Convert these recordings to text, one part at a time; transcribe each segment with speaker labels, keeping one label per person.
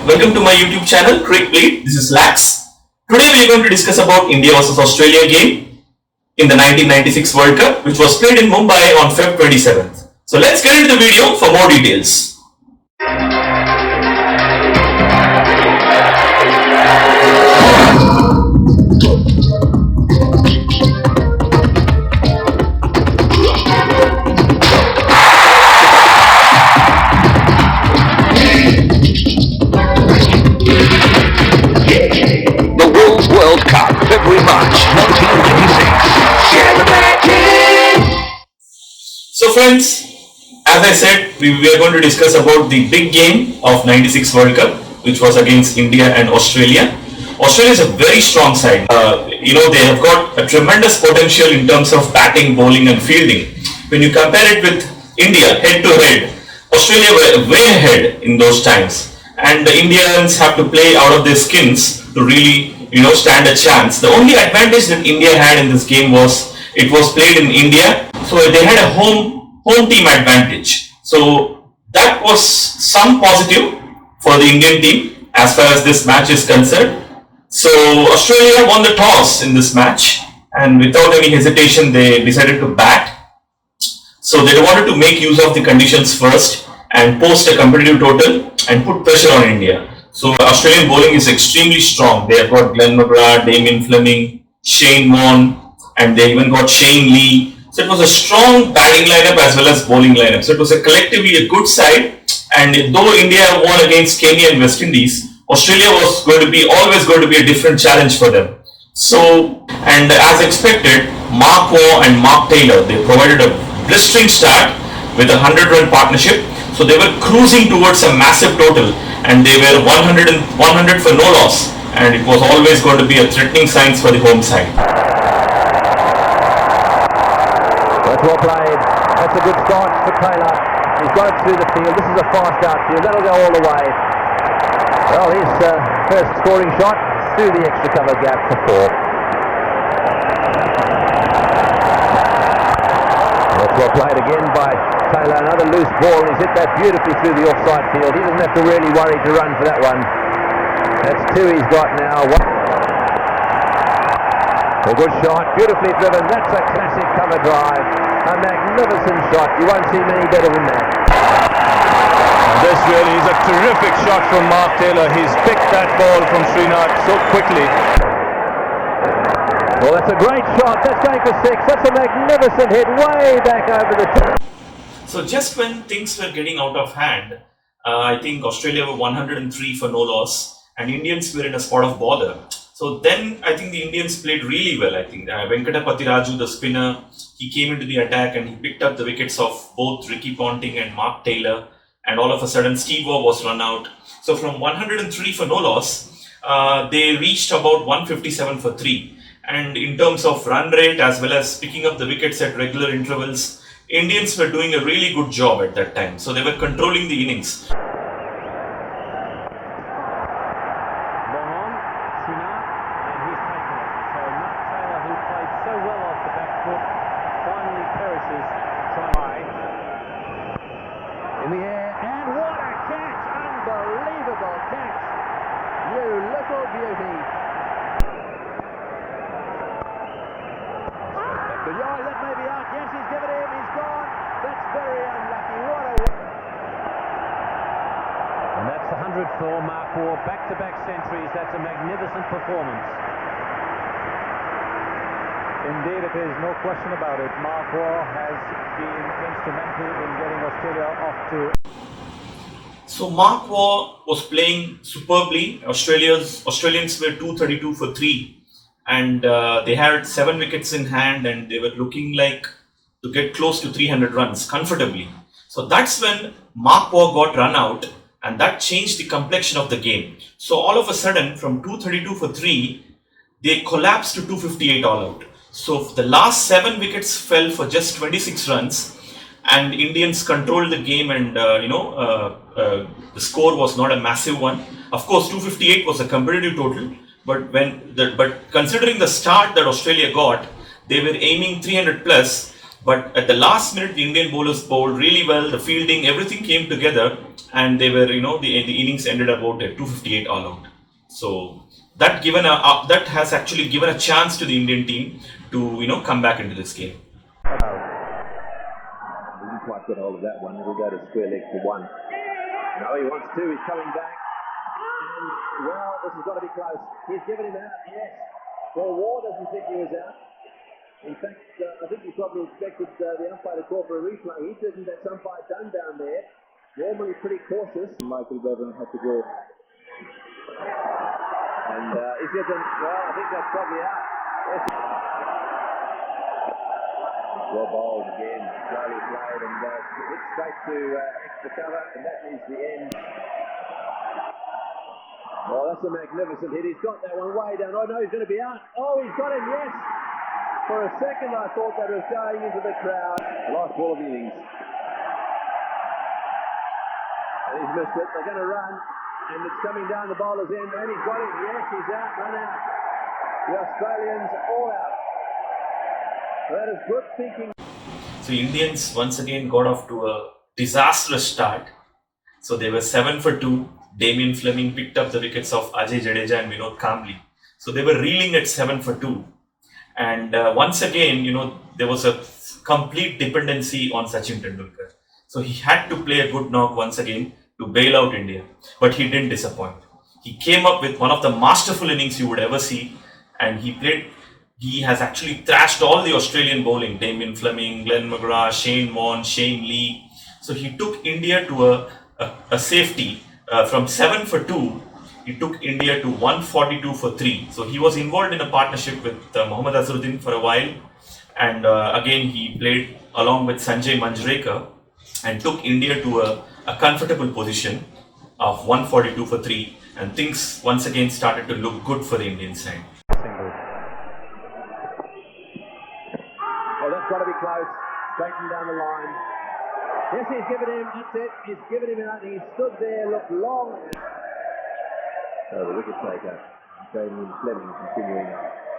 Speaker 1: welcome to my YouTube channel, Crick. This is Lax. Today we are going to discuss about India vs Australia game in the 1996 World Cup, which was played in Mumbai on Feb 27th. So let's get into the video for more details.
Speaker 2: World Cup, February, March 1996. Share the magic!
Speaker 1: So friends, as I said, we are going to discuss about the big game of 96 World Cup, which was against India and Australia. Australia is a very strong side. They have got a tremendous potential in terms of batting, bowling and fielding. When you compare it with India head to head, Australia were way ahead in those times. And the Indians have to play out of their skins to really stand a chance. The only advantage that India had in this game was it was played in India, so they had a home team advantage. So that was some positive for the Indian team as far as this match is concerned. So Australia won the toss in this match, and without any hesitation they decided to bat. So they wanted to make use of the conditions first and post a competitive total and put pressure on India. So Australian bowling is extremely strong. They have got Glenn McGrath, Damien Fleming, Shane Warne, and they even got Shane Lee. So it was a strong batting lineup as well as bowling lineup. So it was collectively a good side. And though India won against Kenya and West Indies, Australia was always going to be a different challenge for them. So, and as expected, Mark Waugh and Mark Taylor, they provided a blistering start with a 100-run partnership. So they were cruising towards a massive total, and they were 100 for no loss, and it was always going to be a threatening signs for the home side.
Speaker 3: That's well played. That's a good start for Taylor. He's got it through the field. This is a fast outfield. That'll go all the way. Well, his first scoring shot through the extra cover gap for 4. That's well played again by Taylor. Another loose ball. He's hit that beautifully through the offside field. He doesn't have to really worry to run for that one. That's 2 he's got now. A good shot, beautifully driven. That's a classic cover drive. A magnificent shot. You won't see many better than that.
Speaker 4: This really is a terrific shot from Mark Taylor. He's picked that ball from Srinath so quickly.
Speaker 3: Well, that's a great shot. That's going for 6. That's a magnificent hit way back over the top.
Speaker 1: So just when things were getting out of hand, I think Australia were 103 for no loss, and Indians were in a spot of bother. So then I think the Indians played really well. I think Venkata Pathiraju, the spinner, he came into the attack and he picked up the wickets of both Ricky Ponting and Mark Taylor, and all of a sudden Steve Waugh was run out. So from 103 for no loss, they reached about 157 for 3. And in terms of run rate as well as picking up the wickets at regular intervals, Indians were doing a really good job at that time. So they were controlling the innings.
Speaker 3: In the air, and what a catch! Unbelievable catch! You little beauty! That may be out. Yes, he's given him. He's gone. That's very unlucky. What a...
Speaker 5: And that's the 100th for Mark Waugh. Back-to-back centuries. That's a magnificent performance.
Speaker 4: Indeed, it is no question about it. Mark Waugh has been instrumental in getting Australia off to...
Speaker 1: So Mark Waugh was playing superbly. Australians were 232 for 3. And they had 7 wickets in hand, and they were looking like to get close to 300 runs comfortably. So that's when Mark Waugh got run out, and that changed the complexion of the game. So all of a sudden, from 232 for 3, they collapsed to 258 all out. So the last 7 wickets fell for just 26 runs, and Indians controlled the game, and the score was not a massive one. Of course, 258 was a competitive total. But considering the start that Australia got, they were aiming 300 plus, But at the last minute, the Indian bowlers bowled really well. The fielding, everything came together, and they were, the innings ended about at 258 all out. So that has actually given a chance to the Indian team to come back into this game.
Speaker 3: Didn't quite get hold of that one. It'll go to square leg for one. No, he wants two. He's coming back. And, well, this has got to be close. He's given him out, yes. Well, Waugh doesn't think he was out. In fact, I think he probably expected the umpire to call for a replay. He didn't. That's umpire done down there. Normally pretty cautious. Michael Bevan had to go. And is it? Well, I think that's probably out. Yes. Well bowled again, slowly played, and hit straight to extra cover, and that is the end. Oh, that's a magnificent hit. He's got that one way down. Oh no, he's going to be out. Oh, he's got him, yes. For a second, I thought that was going into the crowd. The last ball of the innings. And he's missed it. They're going to run, and it's coming down the bowler's end, and he's got him. Yes, he's out, run out. The Australians all out. That is good thinking.
Speaker 1: So Indians once again got off to a disastrous start. So they were 7 for 2. Damien Fleming picked up the wickets of Ajay Jadeja and Vinod Kambli. So they were reeling at 7 for 2. And once again, there was a complete dependency on Sachin Tendulkar. So he had to play a good knock once again to bail out India. But he didn't disappoint. He came up with one of the masterful innings you would ever see. And he has actually thrashed all the Australian bowling. Damien Fleming, Glenn McGrath, Shane Warne, Shane Lee. So he took India to a safety. From 7 for 2, he took India to 142 for 3. So he was involved in a partnership with Mohammad Azharuddin for a while. And again, he played along with Sanjay Manjrekar and took India to a comfortable position of 142 for 3. And things once again started to look good for the Indian side.
Speaker 3: Oh, that's got to be close. Straighten down the line. Yes, he's given him, that's it, he's given him out, he stood there, looked long. Oh, the wicket taker, Damien Fleming continuing.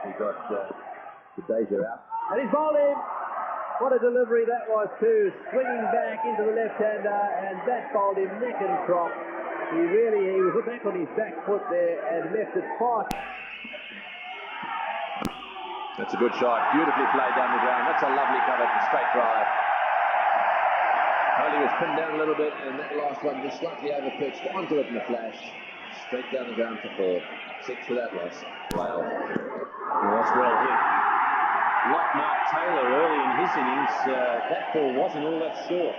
Speaker 3: He got Jadeja out. And he's bowled him! What a delivery that was too, swinging back into the left-hander, and that bowled him neck and crop. He was back on his back foot there and left it far. That's a good shot, beautifully played down the ground. That's a lovely cover for straight drive. Only was pinned down a little bit, and that last one was slightly overpitched onto it in a flash. Straight down the ground for 4. 6 for that loss. Wow.
Speaker 5: That's well hit. Like Mark Taylor early in his innings, that ball wasn't all that short.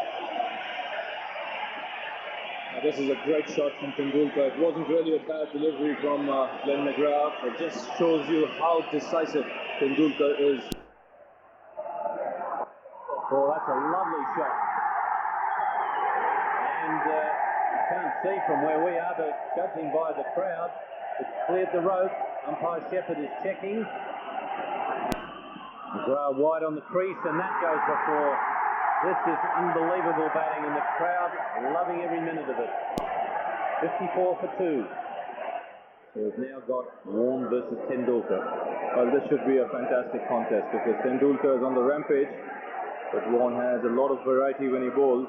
Speaker 6: This is a great shot from Tendulkar. It wasn't really a bad delivery from Glenn McGrath. It just shows you how decisive Tendulkar is.
Speaker 5: Oh, that's a lovely shot. And you can't see from where we are, but judging by the crowd, it's cleared the road. Umpire Shepherd is checking. McGrath wide on the crease, and that goes before. This is unbelievable batting, and the crowd loving every minute of it. 54 for 2. So we've now got Warne versus Tendulkar.
Speaker 6: Well, this should be a fantastic contest because Tendulkar is on the rampage, but Waugh has a lot of variety when he bowls.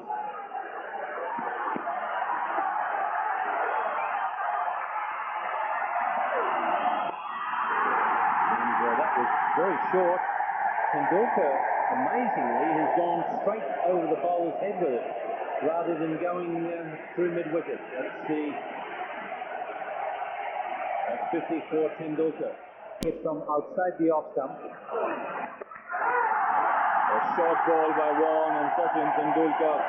Speaker 5: And that was very short. Tendulkar, amazingly, has gone straight over the bowler's head with it, rather than going through mid-wicket. That's 54 Tendulkar. Hit from outside the off stump.
Speaker 6: A short ball by Waugh and Sachin Tendulkar.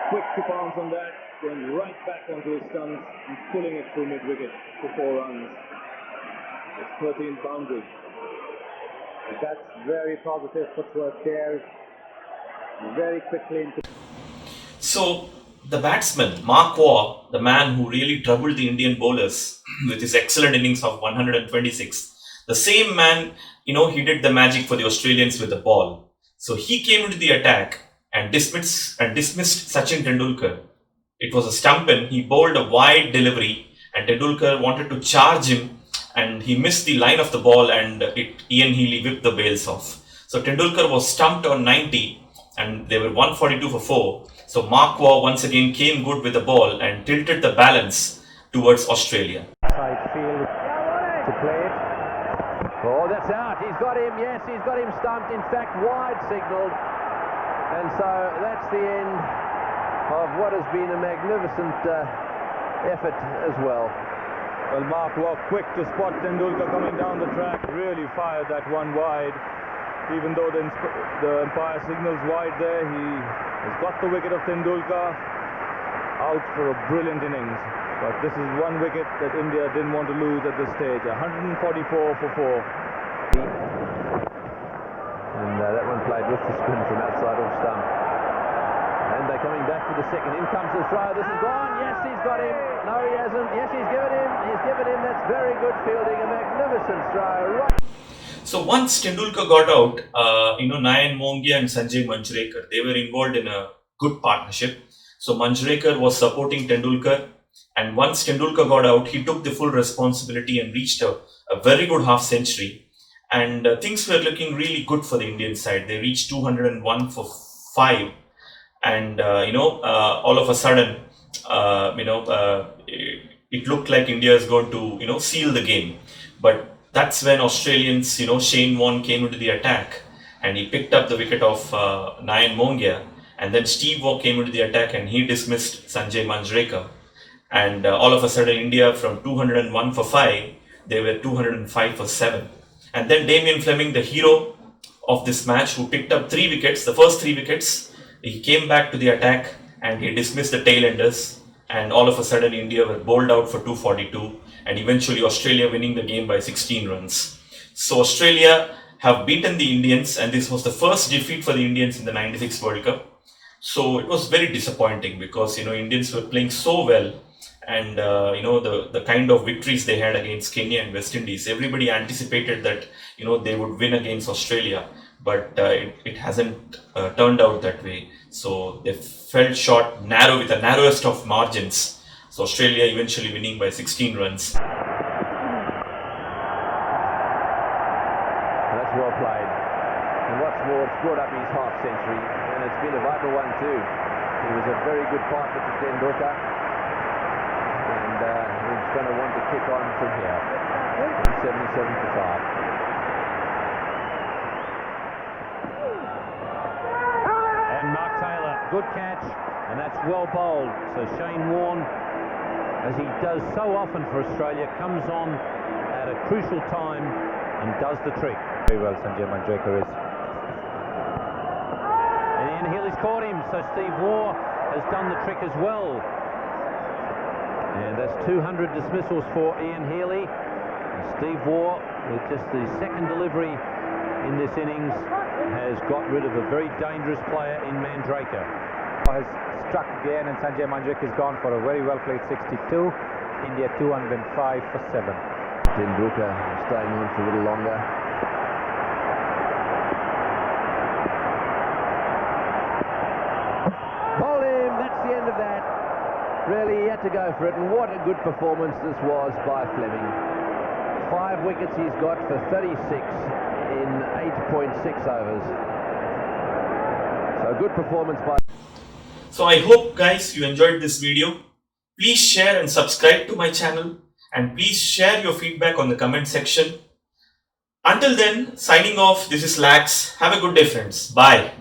Speaker 6: Quick to pounce on that, going right back onto his stumps and pulling it through mid-wicket for 4 runs. It's 13th boundary.
Speaker 5: That's very positive footwork there. Very quickly into.
Speaker 1: So the batsman, Mark Waugh, the man who really troubled the Indian bowlers with his excellent innings of 126, the same man, he did the magic for the Australians with the ball. So he came into the attack and dismissed Sachin Tendulkar. It was a stump in. He bowled a wide delivery, and Tendulkar wanted to charge him, and he missed the line of the ball, and Ian Healy whipped the bails off. So Tendulkar was stumped on 90 and they were 142 for 4. So Waugh once again came good with the ball and tilted the balance towards Australia.
Speaker 3: Side field to play it. Oh, that's out. He's got him. Yes, he's got him stumped. In fact, wide signalled. And so that's the end of what has been a magnificent effort as well.
Speaker 4: Well, Waugh quick to spot Tendulkar coming down the track, really fired that one wide. Even though the umpire signals wide there, he has got the wicket of Tendulkar out for a brilliant innings. But this is one wicket that India didn't want to lose at this stage. 144 for 4.
Speaker 3: And that one played with the spin from outside off stump. And they're coming back for the second. In comes the throw. This is gone. Yes, he's got him. No, he hasn't. Yes, he's given him. He's given him. That's very good fielding. A magnificent throw. Right.
Speaker 1: So once Tendulkar got out, Nayan Mongia and Sanjay Manjrekar, they were involved in a good partnership. So Manjrekar was supporting Tendulkar, and once Tendulkar got out, he took the full responsibility and reached a very good half century. And things were looking really good for the Indian side. They reached 201 for 5, and all of a sudden, it looked like India is going to seal the game, but that's when Australians, Shane Warne came into the attack and he picked up the wicket of Nayan Mongia, and then Steve Waugh came into the attack and he dismissed Sanjay Manjrekar. And all of a sudden, India from 201 for 5, they were 205 for 7. And then Damien Fleming, the hero of this match, who picked up 3 wickets, the first 3 wickets, he came back to the attack and he dismissed the tailenders. And all of a sudden, India were bowled out for 242, and eventually Australia winning the game by 16 runs. So Australia have beaten the Indians, and this was the first defeat for the Indians in the 96 World Cup. So it was very disappointing because Indians were playing so well, and the kind of victories they had against Kenya and West Indies. Everybody anticipated that they would win against Australia, but it hasn't turned out that way. So they fell short, with the narrowest of margins. So Australia eventually winning by 16 runs.
Speaker 3: That's well played. And what's more, it's brought up his half century, and it's been a vital one too. He was a very good partner to Tendulkar, and he's going to want to kick on from here. 77 for 5.
Speaker 5: Good catch, and that's well bowled. So Shane Warne, as he does so often for Australia, comes on at a crucial time and does the trick.
Speaker 4: Very well, Sanjay Manjrekar is.
Speaker 5: And Ian Healy's caught him, so Steve Waugh has done the trick as well. And that's 200 dismissals for Ian Healy. And Steve Waugh, with just the second delivery in this innings, has got rid of a very dangerous player in Manjrekar.
Speaker 7: Has struck again, and Sanjay Manjrekar has gone for a very well played 62. India 205 for 7.
Speaker 3: Tendulkar staying on for a little longer. Bowled him, that's the end of that. Really, he had to go for it, and what a good performance this was by Fleming. 5 wickets he's got for 36 in 8.6 overs. So good performance by...
Speaker 1: So I hope guys you enjoyed this video. Please share and subscribe to my channel, and please share your feedback on the comment section. Until then, signing off, this is Lax. Have a good day friends. Bye.